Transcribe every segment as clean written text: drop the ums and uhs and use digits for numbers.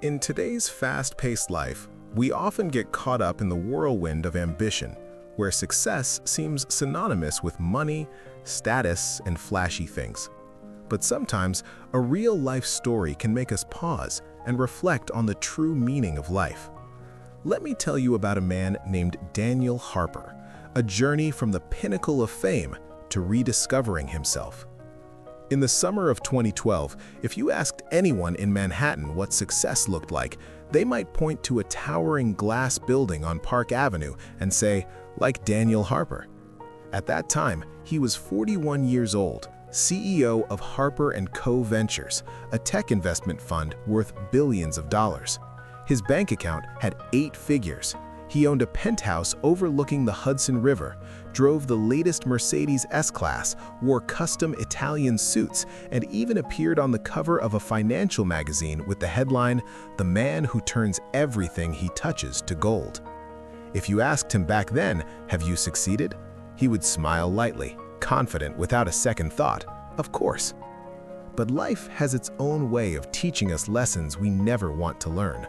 In today's fast-paced life, we often get caught up in the whirlwind of ambition, where success seems synonymous with money, status, and flashy things. But sometimes, a real-life story can make us pause and reflect on the true meaning of life. Let me tell you about a man named Daniel Harper, a journey from the pinnacle of fame to rediscovering himself. In the summer of 2012, if you asked anyone in Manhattan what success looked like, they might point to a towering glass building on Park Avenue and say, like Daniel Harper. At that time, he was 41 years old, CEO of Harper & Co. Ventures, a tech investment fund worth billions of dollars. His bank account had 8 figures. He owned a penthouse overlooking the Hudson River, drove the latest Mercedes S-Class, wore custom Italian suits, and even appeared on the cover of a financial magazine with the headline, "The Man Who Turns Everything He Touches to Gold." If you asked him back then, "Have you succeeded?" he would smile lightly, confident without a second thought, "Of course." But life has its own way of teaching us lessons we never want to learn.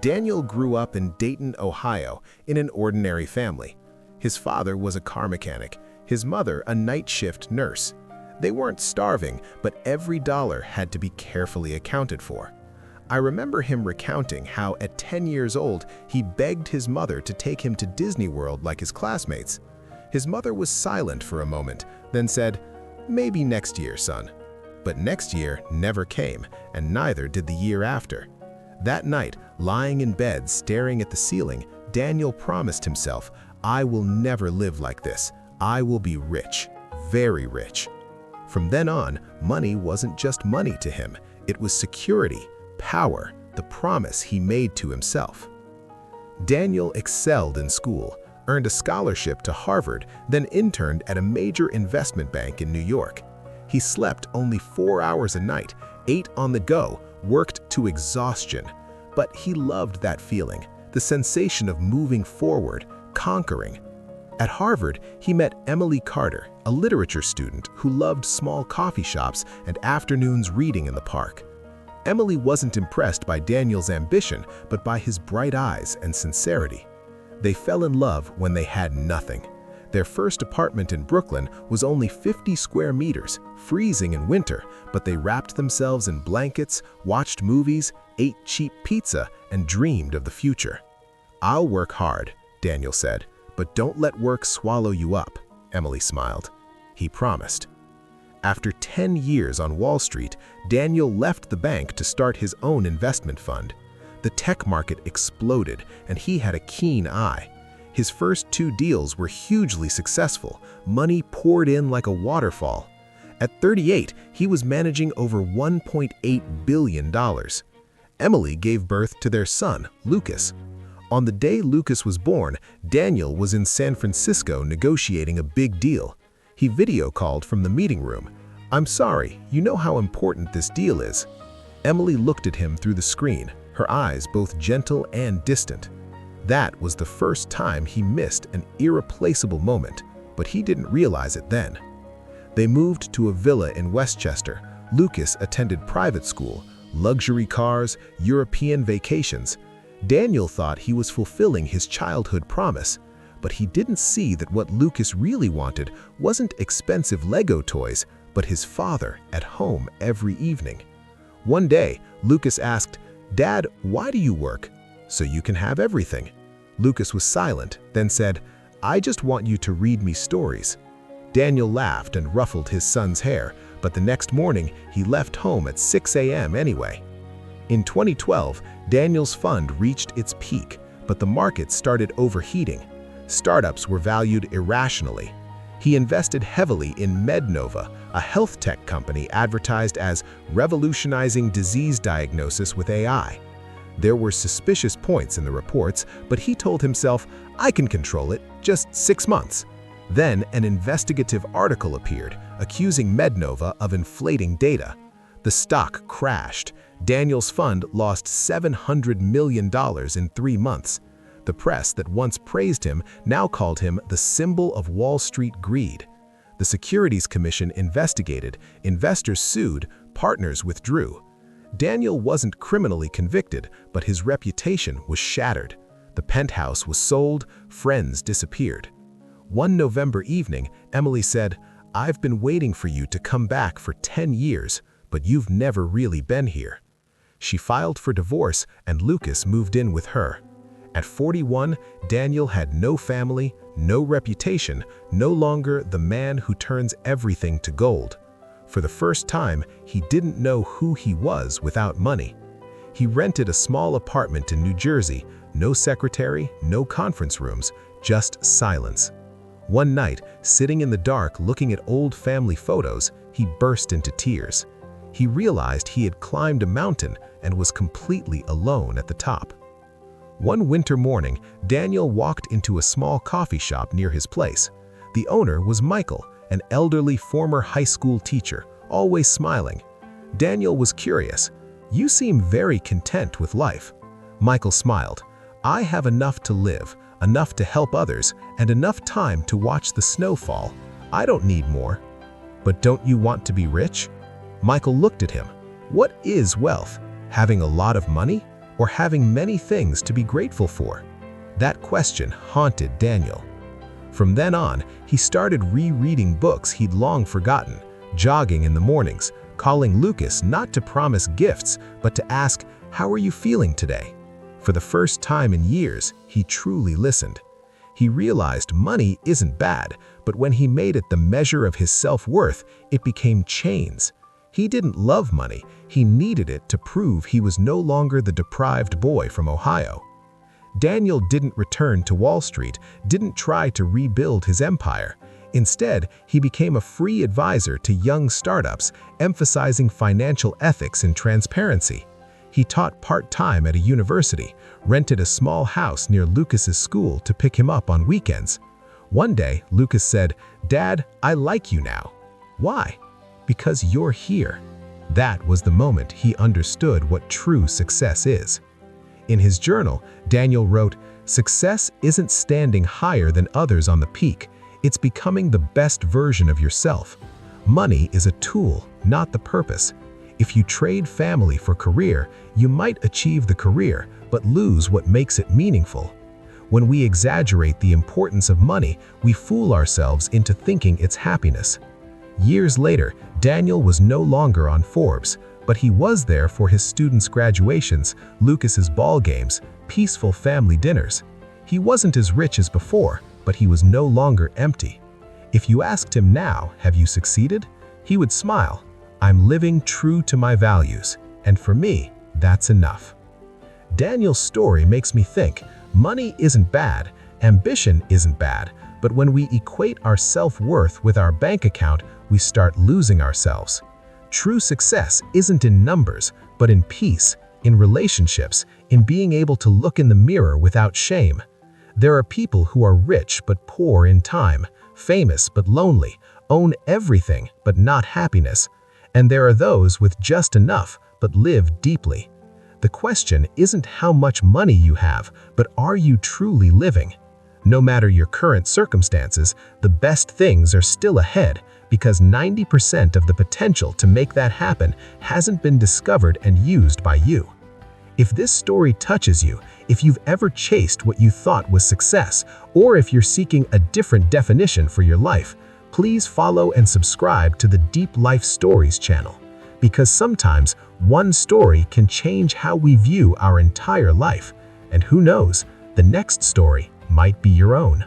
Daniel grew up in Dayton, Ohio, in an ordinary family. His father was a car mechanic, his mother a night shift nurse. They weren't starving, but every dollar had to be carefully accounted for. I remember him recounting how at 10 years old, he begged his mother to take him to Disney World like his classmates. His mother was silent for a moment, then said, "Maybe next year, son." But next year never came, and neither did the year after. That night, lying in bed staring at the ceiling, Daniel promised himself, "I will never live like this. I will be rich, very rich." From then on, money wasn't just money to him. It was security, power, the promise he made to himself. Daniel excelled in school, earned a scholarship to Harvard, then interned at a major investment bank in New York. He slept only 4 hours a night, ate on the go, worked to exhaustion. But he loved that feeling, the sensation of moving forward, conquering. At Harvard, he met Emily Carter, a literature student who loved small coffee shops and afternoons reading in the park. Emily wasn't impressed by Daniel's ambition, but by his bright eyes and sincerity. They fell in love when they had nothing. Their first apartment in Brooklyn was only 50 square meters, freezing in winter, but they wrapped themselves in blankets, watched movies, ate cheap pizza, and dreamed of the future. "I'll work hard," Daniel said, "but don't let work swallow you up," Emily smiled. He promised. After 10 years on Wall Street, Daniel left the bank to start his own investment fund. The tech market exploded, and he had a keen eye. His first 2 deals were hugely successful. Money poured in like a waterfall. At 38, he was managing over $1.8 billion. Emily gave birth to their son, Lucas. On the day Lucas was born, Daniel was in San Francisco negotiating a big deal. He video called from the meeting room. "I'm sorry, you know how important this deal is." Emily looked at him through the screen, her eyes both gentle and distant. That was the first time he missed an irreplaceable moment, but he didn't realize it then. They moved to a villa in Westchester. Lucas attended private school, luxury cars, European vacations. Daniel thought he was fulfilling his childhood promise, but he didn't see that what Lucas really wanted wasn't expensive Lego toys, but his father at home every evening. One day, Lucas asked, "Dad, why do you work?" "So you can have everything." Lucas was silent, then said, "I just want you to read me stories." Daniel laughed and ruffled his son's hair, but the next morning he left home at 6 a.m. anyway. In 2012, Daniel's fund reached its peak, but the market started overheating. Startups were valued irrationally. He invested heavily in MedNova, a health tech company advertised as revolutionizing disease diagnosis with AI. There were suspicious points in the reports, but he told himself, "I can control it, just 6 months." Then an investigative article appeared, accusing MedNova of inflating data. The stock crashed. Daniel's fund lost $700 million in 3 months. The press that once praised him now called him the symbol of Wall Street greed. The Securities Commission investigated, investors sued, partners withdrew. Daniel wasn't criminally convicted, but his reputation was shattered. The penthouse was sold, friends disappeared. One November evening, Emily said, "I've been waiting for you to come back for 10 years, but you've never really been here." She filed for divorce and Lucas moved in with her. At 41, Daniel had no family, no reputation, no longer the man who turns everything to gold. For the first time, he didn't know who he was without money. He rented a small apartment in New Jersey, no secretary, no conference rooms, just silence. One night, sitting in the dark looking at old family photos, he burst into tears. He realized he had climbed a mountain and was completely alone at the top. One winter morning, Daniel walked into a small coffee shop near his place. The owner was Michael, an elderly former high school teacher, always smiling. Daniel was curious. "You seem very content with life." Michael smiled. "I have enough to live, enough to help others, and enough time to watch the snow fall. I don't need more." "But don't you want to be rich?" Michael looked at him. "What is wealth? Having a lot of money? Or having many things to be grateful for?" That question haunted Daniel. From then on, he started rereading books he'd long forgotten, jogging in the mornings, calling Lucas not to promise gifts, but to ask, "How are you feeling today?" For the first time in years, he truly listened. He realized money isn't bad, but when he made it the measure of his self-worth, it became chains. He didn't love money, he needed it to prove he was no longer the deprived boy from Ohio. Daniel didn't return to Wall Street, didn't try to rebuild his empire. Instead, he became a free advisor to young startups, emphasizing financial ethics and transparency. He taught part-time at a university, rented a small house near Lucas's school to pick him up on weekends. One day, Lucas said, "Dad, I like you now." "Why?" "Because you're here." That was the moment he understood what true success is. In his journal, Daniel wrote, "Success isn't standing higher than others on the peak. It's becoming the best version of yourself. Money is a tool, not the purpose. If you trade family for career, you might achieve the career, but lose what makes it meaningful." When we exaggerate the importance of money, we fool ourselves into thinking it's happiness. Years later, Daniel was no longer on Forbes, but he was there for his students' graduations, Lucas's ball games, peaceful family dinners. He wasn't as rich as before, but he was no longer empty. If you asked him now, "Have you succeeded?" he would smile. "I'm living true to my values, and for me, that's enough." Daniel's story makes me think, money isn't bad, ambition isn't bad, but when we equate our self-worth with our bank account, we start losing ourselves. True success isn't in numbers, but in peace, in relationships, in being able to look in the mirror without shame. There are people who are rich but poor in time, famous but lonely, own everything but not happiness. And there are those with just enough but live deeply. The question isn't how much money you have, but are you truly living? No matter your current circumstances, the best things are still ahead, because 90% of the potential to make that happen hasn't been discovered and used by you. If this story touches you, if you've ever chased what you thought was success, or if you're seeking a different definition for your life, please follow and subscribe to the Deep Life Stories channel, because sometimes one story can change how we view our entire life, and who knows, the next story might be your own.